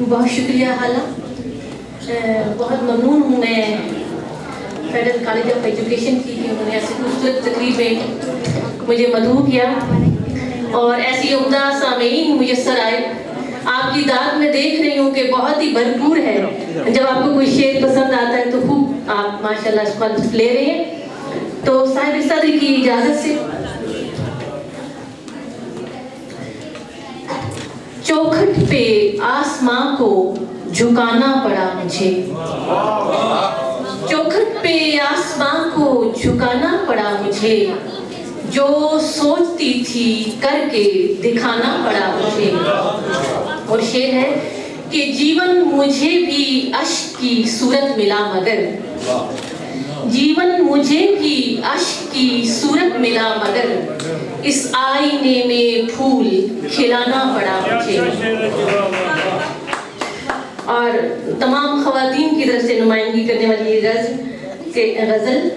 بہت شکریہ حالہ. بہت ممنون ہوں میں فیڈرل کالج آف ایجوکیشن کی کہ انہوں نے ایسی خوبصورت تقریب میں مجھے مدعو کیا اور ایسی عمدہ سامعین میسر آئے. آپ کی داد میں دیکھ رہی ہوں کہ بہت ہی بھرپور ہے. جب آپ کو کوئی شعر پسند آتا ہے تو خوب آپ ماشاءاللہ اس پر لے رہے ہیں. تو صاحب صدر کی اجازت سے چوکھٹ پہ آسماں کو جھکانا پڑا مجھے. چوکھٹ پہ آسماں کو جھکانا پڑا مجھے. جو سوچتی تھی کر کے دکھانا پڑا مجھے. اور شعر ہے کہ جیون مجھے بھی اشک کی صورت ملا مگر جیون مجھے بھی اشک کی صورت ملا مگر اس آئینے میں پھول کھلانا پڑا مجھے. اور تمام خواتین کی طرف سے نمائندگی کرنے والی یہ غزل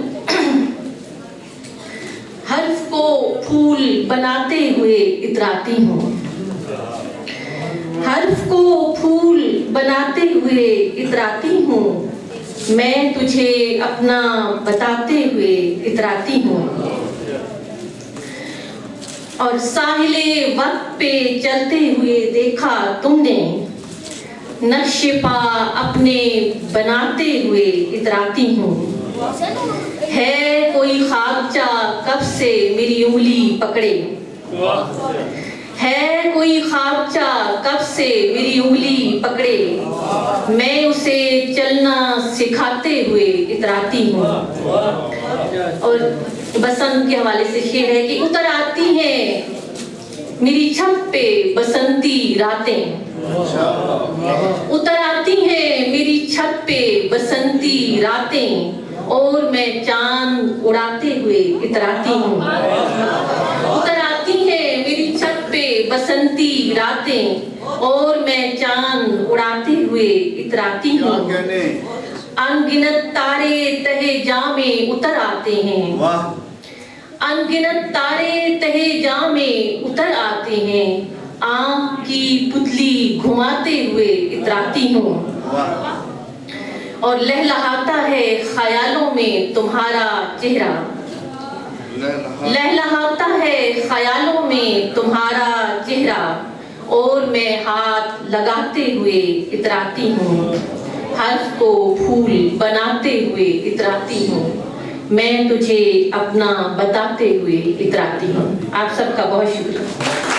حرف کو پھول بناتے ہوئے اتراتی ہوں. حرف کو پھول بناتے ہوئے اتراتی ہوں. میں تجھے اپنا بتاتے ہوئے اتراتی ہوں. اور ساحل وقت پہ چلتے ہوئے دیکھا تم نے نقش پا اپنے بناتے ہوئے اتراتی ہوں. ہے کوئی خوابچہ کب سے میری انگلی پکڑے ہے کوئی خوابچہ کب سے میری انگلی پکڑے. میں اسے چلنا سکھاتے ہوئے اتراتی ہوں. اور بسنت کے حوالے سے شعر ہے کہ اتر آتی ہیں میری چھت پہ بسنتی راتیں. اتر آتی ہیں میری چھت پہ بسنتی راتیں اور میں چاند اڑاتے ہوئے اتراتی ہوں. اتر آتی ہیں میری چھت پہ بسنتی راتیں اور میں چاند اڑاتے ہوئے اتراتی ہوں. انگنت تارے تہے جاں میں اتر آتے ہیں. انگنت تارے تہے جاں میں اتر آتے ہیں. آنکھ کی پتلی گھماتے ہوئے اتراتی ہوں. اور لہلہاتا ہے خیالوں میں تمہارا چہرہ. لہلہاتا ہے خیالوں میں تمہارا چہرہ اور میں ہاتھ لگاتے ہوئے اتراتی ہوں. حرف کو پھول بناتے ہوئے اتراتی ہوں. میں تجھے اپنا بتاتے ہوئے اتراتی ہوں. آپ سب کا بہت شکریہ.